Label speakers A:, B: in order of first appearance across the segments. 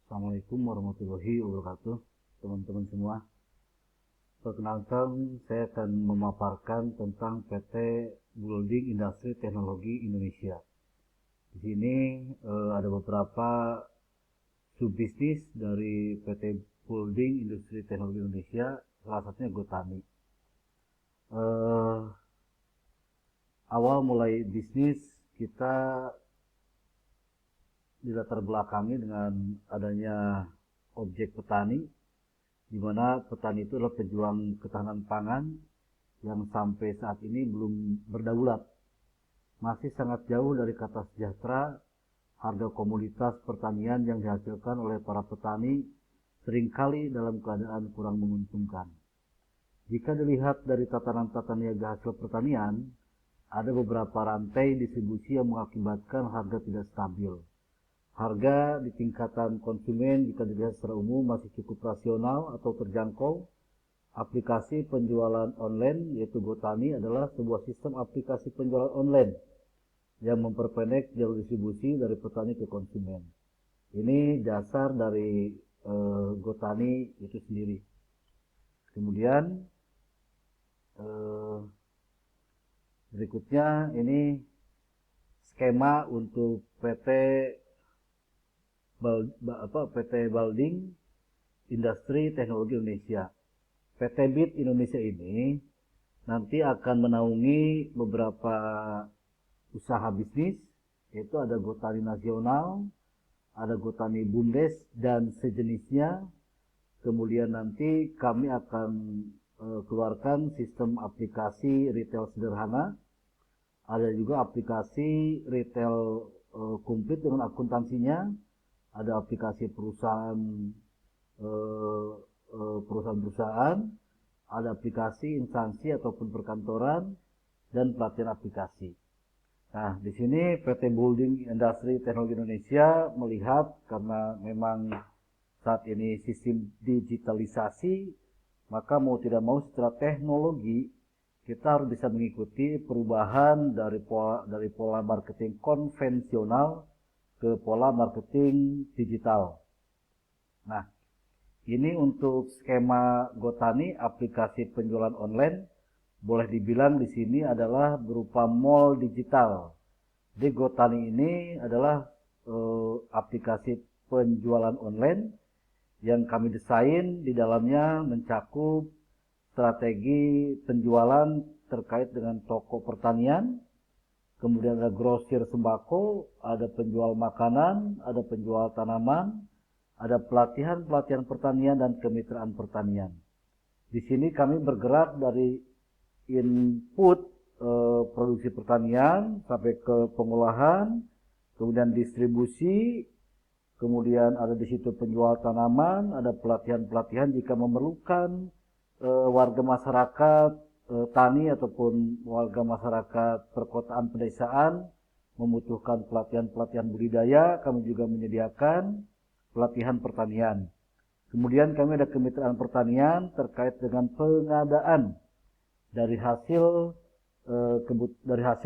A: Assalamualaikum warahmatullahi wabarakatuh, teman-teman semua. Perkenalkan, saya akan memaparkan tentang PT Building Industri Teknologi Indonesia. Di sini ada beberapa subbisnis dari PT Building Industri Teknologi Indonesia, salah satunya Gotani. Awal mulai bisnis kita dilatar belakangi dengan adanya objek petani, di mana petani itu adalah pejuang ketahanan pangan yang sampai saat ini belum berdaulat. Masih sangat jauh dari kata sejahtera. Harga komoditas pertanian yang dihasilkan oleh para petani seringkali dalam keadaan kurang menguntungkan. Jika dilihat dari tatanan-tata niaga hasil pertanian, ada beberapa rantai distribusi yang mengakibatkan harga tidak stabil. Harga di tingkatan konsumen jika dilihat secara umum masih cukup rasional atau terjangkau. Aplikasi penjualan online yaitu Gotani adalah sebuah sistem aplikasi penjualan online yang memperpendek jalur distribusi dari petani ke konsumen. Ini dasar dari Gotani itu sendiri. Kemudian berikutnya ini skema untuk PT Building Industri Teknologi Indonesia. PT BIT Indonesia ini nanti akan menaungi beberapa usaha bisnis, yaitu ada Gotani Nasional, ada Gotani Bumdes dan sejenisnya. Kemudian nanti kami akan keluarkan sistem aplikasi retail sederhana, ada juga aplikasi retail komplit dengan akuntansinya, ada aplikasi perusahaan-perusahaan, ada aplikasi instansi ataupun perkantoran, dan pelatihan aplikasi. Nah, di sini PT Building Industri Teknologi Indonesia melihat karena memang saat ini sistem digitalisasi, maka mau tidak mau secara teknologi kita harus bisa mengikuti perubahan dari pola marketing konvensional ke pola marketing digital. Nah, ini untuk skema Gotani, aplikasi penjualan online, boleh dibilang di sini adalah berupa mall digital. Di Gotani ini adalah aplikasi penjualan online yang kami desain, di dalamnya mencakup strategi penjualan terkait dengan toko pertanian. Kemudian ada grosir sembako, ada penjual makanan, ada penjual tanaman, ada pelatihan-pelatihan pertanian dan kemitraan pertanian. Di sini kami bergerak dari input produksi pertanian sampai ke pengolahan, kemudian distribusi, kemudian ada di situ penjual tanaman, ada pelatihan-pelatihan jika memerlukan warga masyarakat tani ataupun warga masyarakat perkotaan pedesaan membutuhkan pelatihan-pelatihan budidaya, kami juga menyediakan pelatihan pertanian. Kemudian kami ada kemitraan pertanian terkait dengan pengadaan dari hasil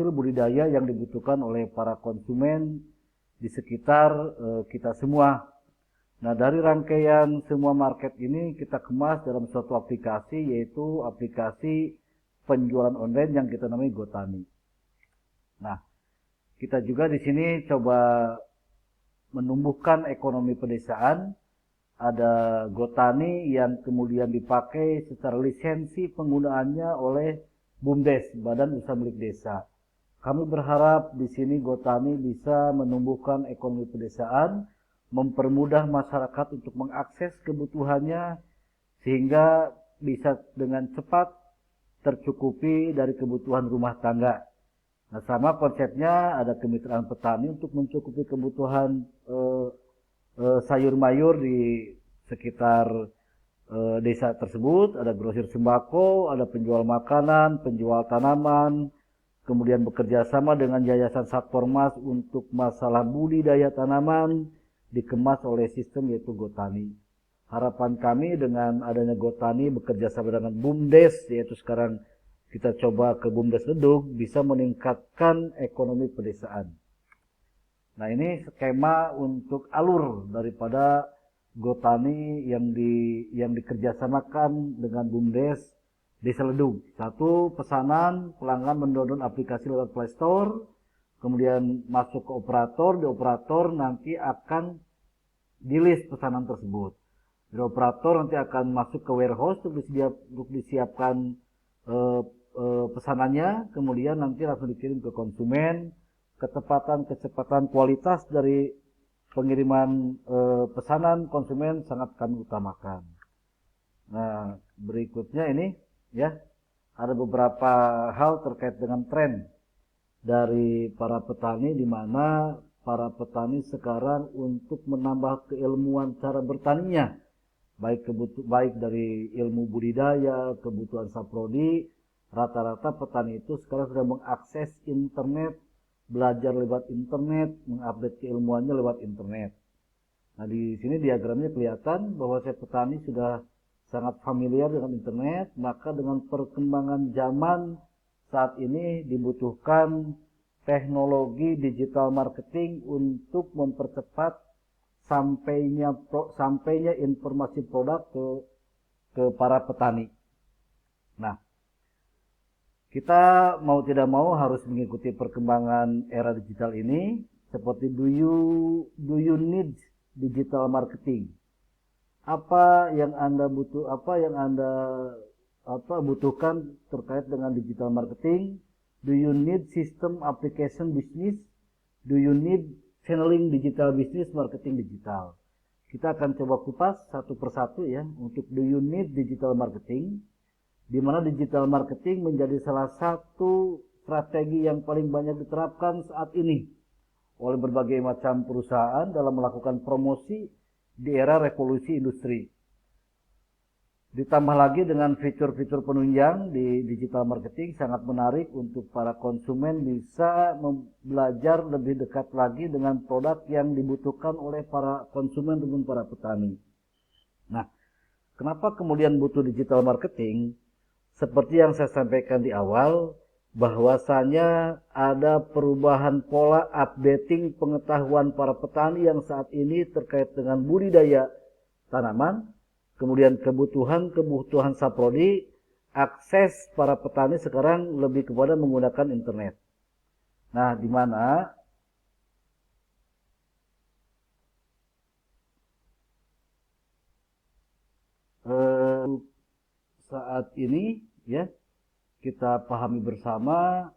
A: budidaya yang dibutuhkan oleh para konsumen di sekitar kita semua. Nah, dari rangkaian semua market ini kita kemas dalam suatu aplikasi, yaitu aplikasi penjualan online yang kita namai Gotani. Nah, kita juga di sini coba menumbuhkan ekonomi pedesaan. Ada Gotani yang kemudian dipakai secara lisensi penggunaannya oleh BUMDes, Badan Usaha Milik Desa. Kami berharap di sini Gotani bisa menumbuhkan ekonomi pedesaan, mempermudah masyarakat untuk mengakses kebutuhannya sehingga bisa dengan cepat tercukupi dari kebutuhan rumah tangga. Nah, sama konsepnya ada kemitraan petani untuk mencukupi kebutuhan sayur mayur di sekitar desa tersebut. Ada grosir sembako, ada penjual makanan, penjual tanaman, kemudian bekerja sama dengan Yayasan Satpormas untuk masalah budidaya tanaman dikemas oleh sistem yaitu Gotani. Harapan kami dengan adanya Gotani bekerja sama dengan BUMDes, yaitu sekarang kita coba ke BUMDes Ledug, bisa meningkatkan ekonomi pedesaan. Nah, ini skema untuk alur daripada GoTani yang dikerjasamakan dengan BUMDes Desa Ledug. Satu, pesanan pelanggan mendownload aplikasi lewat Play Store, kemudian masuk ke operator, di operator nanti akan di list pesanan tersebut. Di operator nanti akan masuk ke warehouse untuk disiapkan pesanannya, kemudian nanti langsung dikirim ke konsumen. Kecepatan kualitas dari pengiriman pesanan konsumen sangat kami utamakan. Nah, berikutnya ini ya, ada beberapa hal terkait dengan tren dari para petani, di mana para petani sekarang untuk menambah keilmuan cara bertaninya, baik dari ilmu budidaya, kebutuhan saprodi, rata-rata petani itu sekarang sudah mengakses internet, belajar lewat internet, mengupdate keilmuannya lewat internet. Nah, di sini diagramnya kelihatan bahwa saya petani sudah sangat familiar dengan internet, maka dengan perkembangan zaman saat ini dibutuhkan teknologi digital marketing untuk mempercepat sampainya informasi produk ke para petani. Nah, kita mau tidak mau harus mengikuti perkembangan era digital ini. Seperti do you need digital marketing? Apa yang Anda butuhkan terkait dengan digital marketing? Do you need system application business? Do you need channeling digital business, marketing digital? Kita akan coba kupas satu persatu ya untuk do you need digital marketing, di mana digital marketing menjadi salah satu strategi yang paling banyak diterapkan saat ini oleh berbagai macam perusahaan dalam melakukan promosi di era revolusi industri. Ditambah lagi dengan fitur-fitur penunjang di digital marketing sangat menarik untuk para konsumen bisa belajar lebih dekat lagi dengan produk yang dibutuhkan oleh para konsumen dan para petani. Nah, kenapa kemudian butuh digital marketing? Seperti yang saya sampaikan di awal, bahwasanya ada perubahan pola updating pengetahuan para petani yang saat ini terkait dengan budidaya tanaman, kemudian kebutuhan saprodi, akses para petani sekarang lebih kepada menggunakan internet. Nah, di mana saat ini ya kita pahami bersama,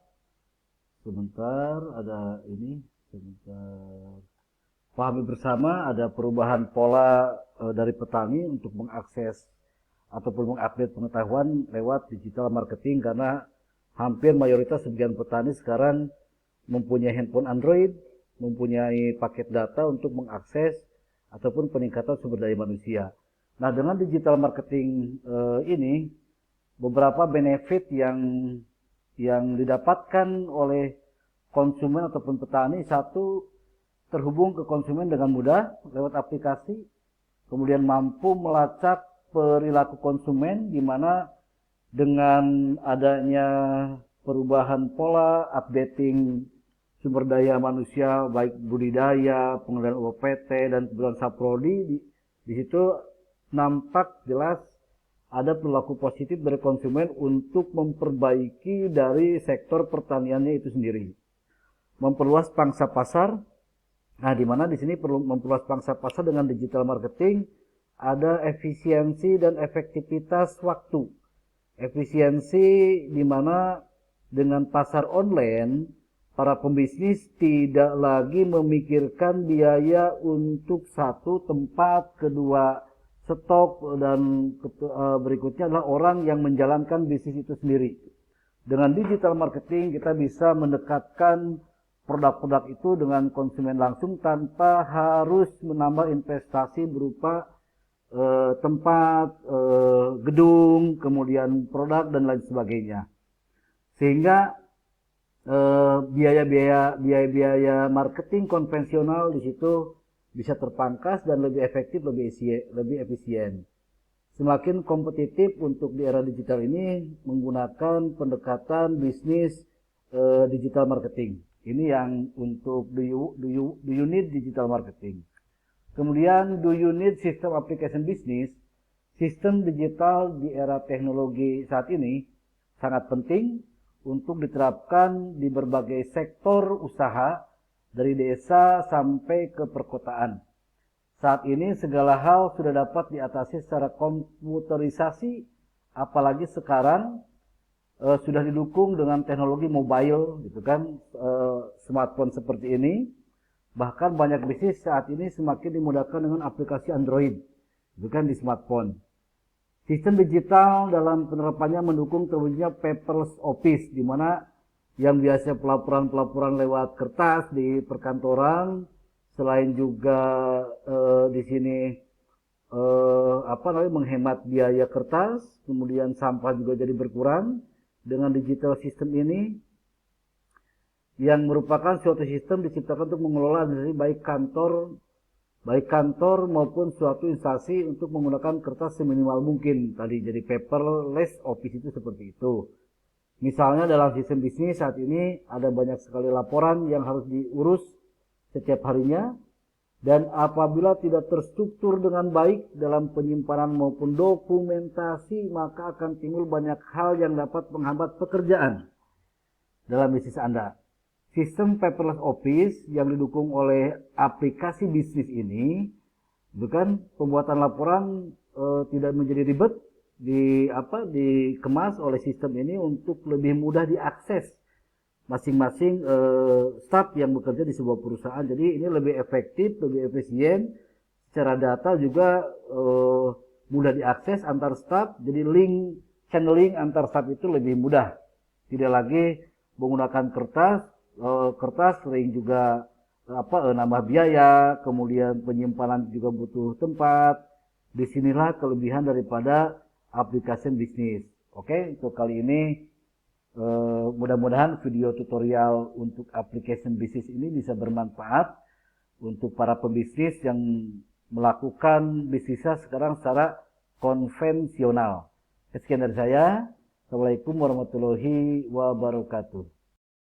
A: pahami bersama ada perubahan pola dari petani untuk mengakses ataupun mengupdate pengetahuan lewat digital marketing, karena hampir mayoritas sebagian petani sekarang mempunyai handphone Android, mempunyai paket data untuk mengakses ataupun peningkatan sumber daya manusia. Nah, dengan digital marketing ini beberapa benefit yang didapatkan oleh konsumen ataupun petani. Satu, terhubung ke konsumen dengan mudah lewat aplikasi, kemudian mampu melacak perilaku konsumen, di mana dengan adanya perubahan pola updating sumber daya manusia baik budidaya, pengelolaan UPT dan kebutuhan saprodi, di situ nampak jelas ada perilaku positif dari konsumen untuk memperbaiki dari sektor pertaniannya itu sendiri. Memperluas pangsa pasar. Nah, di mana di sini perlu memperluas pangsa pasar dengan digital marketing, ada efisiensi dan efektivitas waktu. Efisiensi di mana dengan pasar online, para pembisnis tidak lagi memikirkan biaya untuk satu tempat, kedua stok, dan berikutnya adalah orang yang menjalankan bisnis itu sendiri. Dengan digital marketing kita bisa mendekatkan produk-produk itu dengan konsumen langsung tanpa harus menambah investasi berupa tempat, gedung, kemudian produk dan lain sebagainya. Sehingga biaya-biaya marketing konvensional di situ bisa terpangkas dan lebih efektif, lebih efisien. Semakin kompetitif untuk di era digital ini menggunakan pendekatan bisnis digital marketing. Ini yang untuk do you need digital marketing. Kemudian, do you need system application business? Sistem digital di era teknologi saat ini sangat penting untuk diterapkan di berbagai sektor usaha, dari desa sampai ke perkotaan. Saat ini segala hal sudah dapat diatasi secara komputerisasi, apalagi sekarang sudah didukung dengan teknologi mobile, gitu kan, smartphone seperti ini. Bahkan banyak bisnis saat ini semakin dimudahkan dengan aplikasi Android, gitu kan, di smartphone. Sistem digital dalam penerapannya mendukung terwujudnya paperless office, di mana yang biasa pelaporan-pelaporan lewat kertas di perkantoran, selain juga di sini menghemat biaya kertas, kemudian sampah juga jadi berkurang dengan digital sistem ini, yang merupakan suatu sistem diciptakan untuk mengelola baik kantor maupun suatu instansi untuk menggunakan kertas seminimal mungkin tadi. Jadi paperless office itu seperti itu. Misalnya dalam sistem bisnis saat ini ada banyak sekali laporan yang harus diurus setiap harinya, dan apabila tidak terstruktur dengan baik dalam penyimpanan maupun dokumentasi, maka akan timbul banyak hal yang dapat menghambat pekerjaan dalam bisnis Anda. Sistem paperless office yang didukung oleh aplikasi bisnis ini, itu kan pembuatan laporan tidak menjadi ribet, dikemas oleh sistem ini untuk lebih mudah diakses masing-masing staf yang bekerja di sebuah perusahaan. Jadi ini lebih efektif, lebih efisien. Secara data juga mudah diakses antar staf. Jadi channeling antar staf itu lebih mudah. Tidak lagi menggunakan kertas sering juga nambah biaya, kemudian penyimpanan juga butuh tempat. Disinilah kelebihan daripada aplikasi bisnis. Oke, untuk kali ini mudah-mudahan video tutorial untuk application bisnis ini bisa bermanfaat untuk para pebisnis yang melakukan bisnisnya sekarang secara konvensional. Sekian dari saya. Assalamualaikum warahmatullahi wabarakatuh.